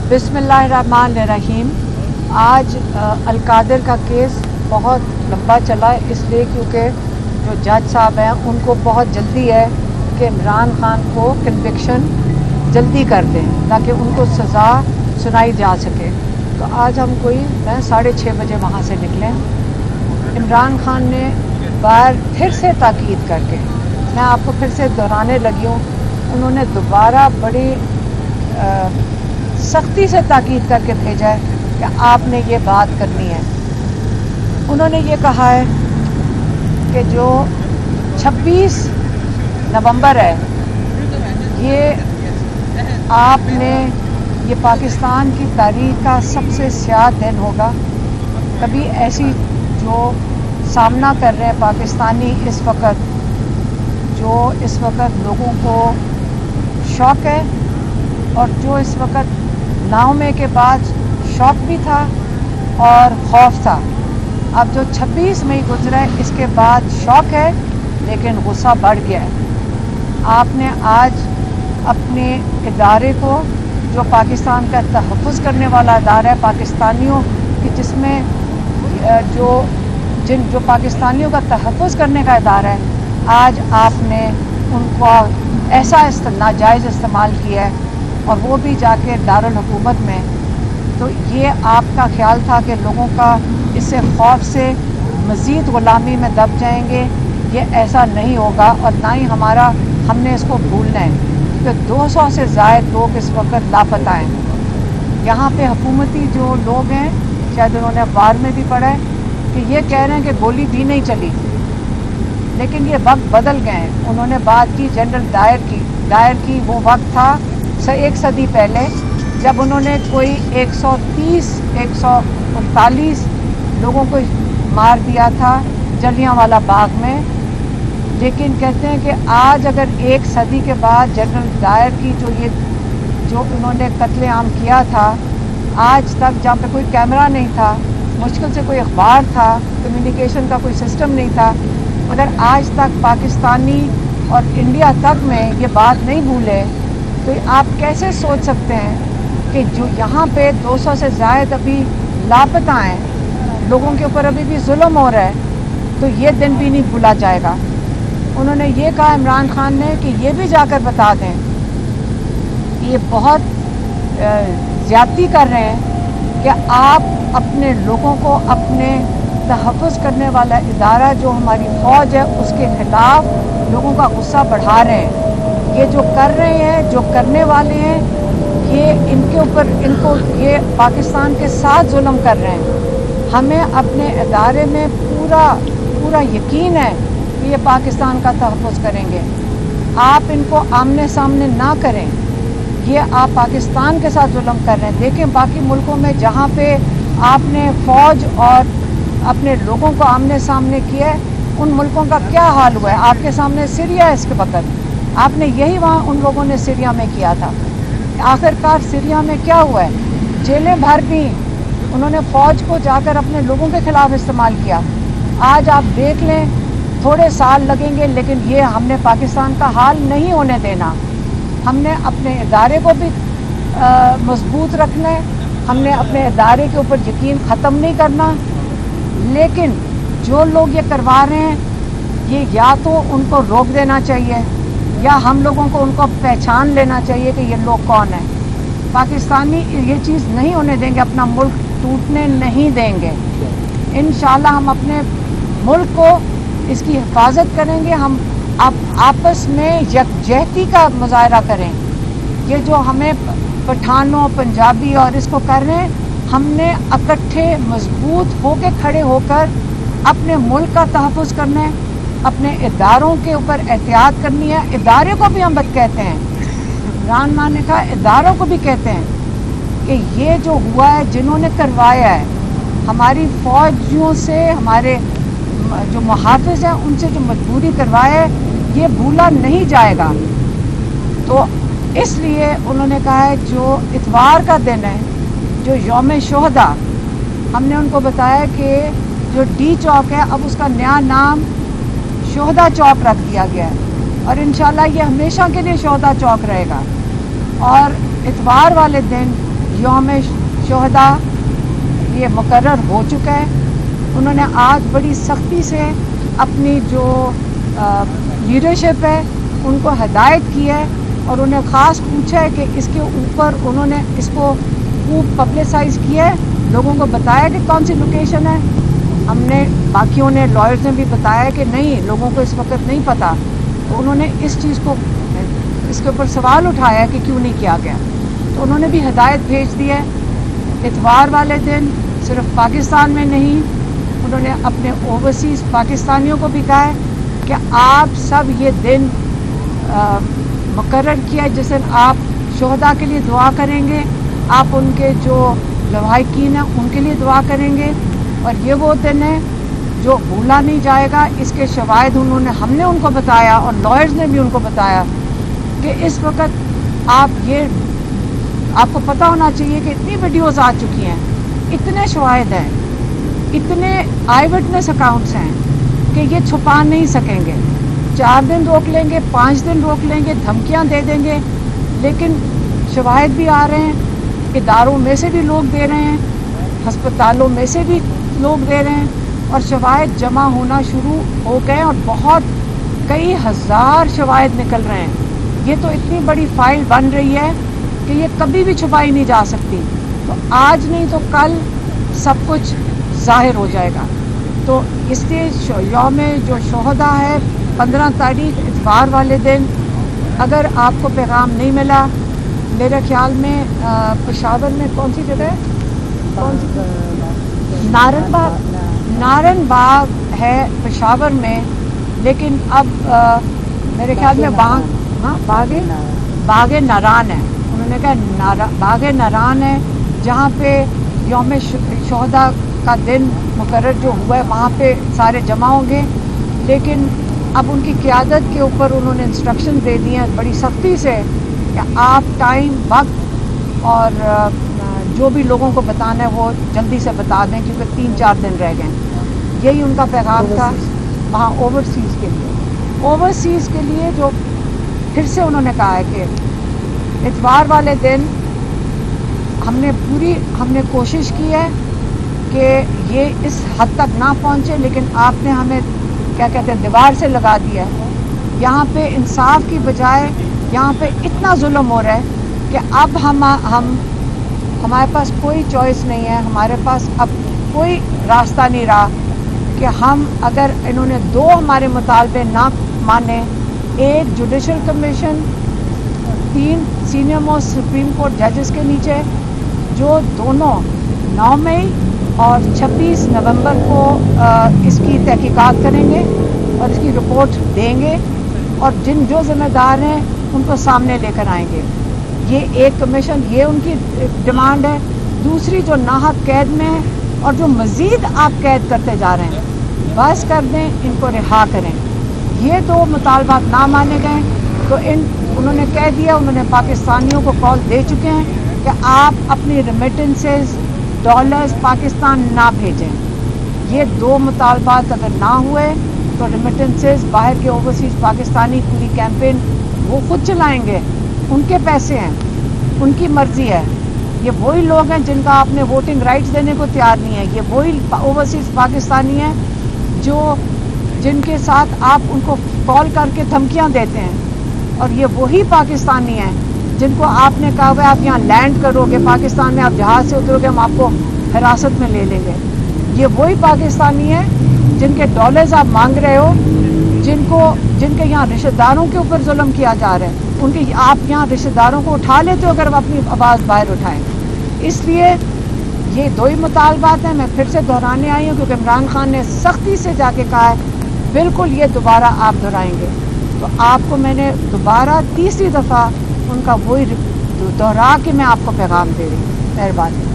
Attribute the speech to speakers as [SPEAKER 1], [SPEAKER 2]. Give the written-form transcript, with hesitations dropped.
[SPEAKER 1] बिस्मिल्लाहिर्रहमानिर्रहीम। आज अलकादिर का केस बहुत लंबा चला है, इसलिए क्योंकि जो जज साहब हैं उनको बहुत जल्दी है कि इमरान खान को कन्विक्शन जल्दी कर दें ताकि उनको सज़ा सुनाई जा सके। तो आज हम मैं 6:30 बजे वहाँ से निकले। इमरान खान ने बार फिर से ताकीद करके, मैं आपको फिर से दोहराने लगी हूँ, उन्होंने दोबारा बड़ी सख्ती से ताकीद करके भेजा है कि आपने ये बात करनी है। उन्होंने ये कहा है कि जो 26 नवंबर है ये आपने ये पाकिस्तान की तारीख का सबसे स्याह दिन होगा। कभी ऐसी जो सामना कर रहे हैं पाकिस्तानी इस वक्त, जो इस वक्त लोगों को शौक है और जो इस वक्त नाउमे के बाद शौक भी था और खौफ था। अब जो 26 मई गुजरा है इसके बाद शौक है लेकिन गुस्सा बढ़ गया है। आपने आज अपने इदारे को, जो पाकिस्तान का तहफ़्फ़ुज़ करने वाला इदारा है पाकिस्तानियों की, जिसमें जो पाकिस्तानियों का तहफ़्फ़ुज़ करने का इदारा है, आज आपने उनको ऐसा नाजायज़ इस्तेमाल किया है और वो भी जाके दारुल हुकूमत में। तो ये आपका ख्याल था कि लोगों का इससे खौफ से मज़ीद ग़ुलामी में दब जाएंगे, ये ऐसा नहीं होगा और ना ही हमने इसको भूलना है कि 200 से ज़ायद लोग इस वक्त लापता हैं। यहाँ पे हुकूमती जो लोग हैं, शायद उन्होंने अखबार में भी पढ़ा है कि ये कह रहे हैं कि गोली भी नहीं चली, लेकिन ये वक्त बदल गए हैं। उन्होंने बात की जनरल डायर की, वो वक्त था एक सदी पहले जब उन्होंने कोई 130-139 लोगों को मार दिया था जलियांवाला बाग में। लेकिन कहते हैं कि आज अगर एक सदी के बाद जनरल डायर की जो उन्होंने कत्लेआम किया था, आज तक जहाँ पे कोई कैमरा नहीं था, मुश्किल से कोई अखबार था, कम्युनिकेशन का कोई सिस्टम नहीं था, अगर आज तक पाकिस्तानी और इंडिया तक में ये बात नहीं भूले, तो आप कैसे सोच सकते हैं कि जो यहाँ पे 200 से ज़ायद अभी लापता हैं, लोगों के ऊपर अभी भी जुल्म हो रहा है, तो ये दिन भी नहीं भूला जाएगा। उन्होंने ये कहा इमरान खान ने कि ये भी जाकर बता दें कि ये बहुत ज़्यादती कर रहे हैं कि आप अपने लोगों को, अपने तहफ़्फ़ुज़ करने वाला इदारा जो हमारी फ़ौज है उसके ख़िलाफ़ लोगों का गुस्सा बढ़ा रहे हैं। ये जो कर रहे हैं, जो करने वाले हैं, ये ये पाकिस्तान के साथ जुल्म कर रहे हैं। हमें अपने इदारे में पूरा यकीन है कि ये पाकिस्तान का तहफ़्फ़ुज़ करेंगे। आप इनको आमने सामने ना करें, ये आप पाकिस्तान के साथ जुल्म कर रहे हैं। देखें बाकी मुल्कों में जहाँ पे आपने फ़ौज और अपने लोगों को आमने सामने किया है, उन मुल्कों का क्या हाल हुआ है। आपके सामने सीरिया है, इसके वक्त आपने यही वहाँ उन लोगों ने सीरिया में किया था। आखिरकार सीरिया में क्या हुआ है, जेलें भर दी, उन्होंने फ़ौज को जाकर अपने लोगों के ख़िलाफ़ इस्तेमाल किया। आज आप देख लें, थोड़े साल लगेंगे लेकिन ये हमने पाकिस्तान का हाल नहीं होने देना। हमने अपने इदारे को भी मजबूत रखना है, हमने अपने इदारे के ऊपर यकीन ख़त्म नहीं करना। लेकिन जो लोग ये करवा रहे हैं, ये या तो उनको रोक देना चाहिए या हम लोगों को उनको पहचान लेना चाहिए कि ये लोग कौन हैं। पाकिस्तानी ये चीज़ नहीं होने देंगे, अपना मुल्क टूटने नहीं देंगे। इंशाल्लाह हम अपने मुल्क को, इसकी हिफाजत करेंगे। हम आपस में यकजहती का मुजाहरा करें। ये जो हमें पठानों, पंजाबी और इसको कर रहे हैं, हमने इकट्ठे मजबूत होके खड़े होकर अपने मुल्क का तहफ़्फ़ुज़ करना है, अपने इदारों के ऊपर एहतियात करनी है। इदारे को भी हम बद कहते हैं, इमरान खान ने कहा इदारों को भी कहते हैं कि ये जो हुआ है, जिन्होंने करवाया है, हमारी फ़ौजियों से, हमारे जो मुहाफ़िज़ हैं उनसे जो मजबूरी करवाया है, ये भूला नहीं जाएगा। तो इसलिए उन्होंने कहा है जो इतवार का दिन है, जो यौम शोहदा, हमने उनको बताया कि जो डी चौक है अब उसका नया नाम शोहदा चौक रख दिया गया है और इंशाल्लाह ये हमेशा के लिए शोहदा चौक रहेगा। और इतवार वाले दिन यौम शोहदा ये मुकर्रर हो चुका है। उन्होंने आज बड़ी सख्ती से अपनी जो लीडरशिप है उनको हदायत की है और उन्हें ख़ास पूछा है कि इसके ऊपर उन्होंने इसको खूब पब्लिसाइज़ किया है, लोगों को बताया कि कौन सी लोकेशन है। हमने बाकियों ने लॉयर्स ने भी बताया कि नहीं, लोगों को इस वक्त नहीं पता, तो उन्होंने इस चीज़ को इसके ऊपर सवाल उठाया कि क्यों नहीं किया गया। तो उन्होंने भी हदायत भेज दी है। इतवार वाले दिन सिर्फ पाकिस्तान में नहीं, उन्होंने अपने ओवरसीज़ पाकिस्तानियों को भी कहा है कि आप सब ये दिन मुकर्रर किया जिस दिन आप शोहदा के लिए दुआ करेंगे, आप उनके जो लवाहिकीन हैं उनके लिए दुआ करेंगे, और ये वो दिन है जो भूला नहीं जाएगा। इसके शवाहिद हमने उनको बताया और लॉयर्स ने भी उनको बताया कि इस वक्त आपको पता होना चाहिए कि इतनी वीडियोस आ चुकी हैं, इतने शवाहिद हैं, इतने आई विटनेस अकाउंट्स हैं कि ये छुपा नहीं सकेंगे। 4 दिन रोक लेंगे, 5 दिन रोक लेंगे, धमकियां दे देंगे, लेकिन शवाहिद भी आ रहे हैं, इदारों में से भी लोग दे रहे हैं, हस्पतालों में से भी लोग दे रहे हैं, और शवाहिद जमा होना शुरू हो गए और बहुत कई हज़ार शवाहिद निकल रहे हैं। ये तो इतनी बड़ी फाइल बन रही है कि ये कभी भी छुपाई नहीं जा सकती। तो आज नहीं तो कल सब कुछ ज़ाहिर हो जाएगा। तो इसलिए यौम जो शोहदा है 15 तारीख इतवार वाले दिन, अगर आपको पैगाम नहीं मिला, मेरे ख्याल में पेशावर में कौन सी जगह है, कौन सी, नारन बाग है पेशावर में, लेकिन अब मेरे ख्याल में बागे नारान है। उन्होंने कहा बागे नारान है, जहाँ पे यौम शोहदा का दिन मुकर्रर जो हुआ है वहाँ पे सारे जमा होंगे। लेकिन अब उनकी क़यादत के ऊपर उन्होंने इंस्ट्रक्शन दे दिए हैं बड़ी सख्ती से कि आप टाइम, वक्त और जो भी लोगों को बताना है वो जल्दी से बता दें, क्योंकि 3-4 दिन रह गए। यही उनका पैगाम था। हाँ, ओवरसीज़ के लिए जो फिर से उन्होंने कहा है कि इतवार वाले दिन हमने कोशिश की है कि ये इस हद तक ना पहुँचे, लेकिन आपने हमें क्या कहते हैं दीवार से लगा दिया है। यहाँ पे इंसाफ की बजाय यहाँ पे इतना जुल्म हो रहा है कि अब हमारे पास कोई चॉइस नहीं है, हमारे पास अब कोई रास्ता नहीं रहा कि हम, अगर इन्होंने 2 हमारे मुतालबे ना माने, 1 judicial commission, 3 senior most supreme court जजेस के नीचे, जो दोनों 9 मई और 26 नवंबर को इसकी तहकीकात करेंगे और इसकी रिपोर्ट देंगे, और जो ज़िम्मेदार हैं उनको सामने लेकर आएंगे। ये एक कमीशन, ये उनकी डिमांड है। दूसरी, जो नाहक कैद में है और जो मज़ीद आप कैद करते जा रहे हैं, बस कर दें, इनको रिहा करें। ये 2 मुतालबात ना माने गए तो उन्होंने कह दिया, उन्होंने पाकिस्तानियों को कॉल दे चुके हैं कि आप अपनी रेमिटेंसेस डॉलर्स पाकिस्तान ना भेजें। ये 2 मुतालबात अगर ना हुए तो रेमिटेंसेस बाहर के ओवरसीज़ पाकिस्तानी पूरी कैंपेन वो खुद चलाएंगे, उनके पैसे हैं, उनकी मर्ज़ी है। ये वही लोग हैं जिनका आपने वोटिंग राइट्स देने को तैयार नहीं है। ये वही ओवरसीज़ पाकिस्तानी हैं जिनके साथ आप उनको कॉल करके धमकियां देते हैं, और ये वही पाकिस्तानी हैं जिनको आपने कहा हुआ आप यहाँ लैंड करोगे पाकिस्तान में, आप जहाज़ से उतरोगे, हम आपको हिरासत में ले लेंगे। ये वही पाकिस्तानी हैं जिनके डॉलर्स आप मांग रहे हो, जिनके यहाँ रिश्तेदारों के ऊपर जुल्म किया जा रहा है, उनके आप यहाँ रिश्तेदारों को उठा लेते हो अगर आप अपनी आवाज़ बाहर उठाएं। इसलिए ये 2 ही मुतालबात हैं। मैं फिर से दोहराने आई हूँ क्योंकि इमरान खान ने सख्ती से जाके कहा है बिल्कुल ये दोबारा आप दोहराएंगे, तो आपको मैंने दोबारा 3री दफ़ा उनका वही दोहरा के मैं आपको पैगाम दे रही हूँ। मेहरबानी।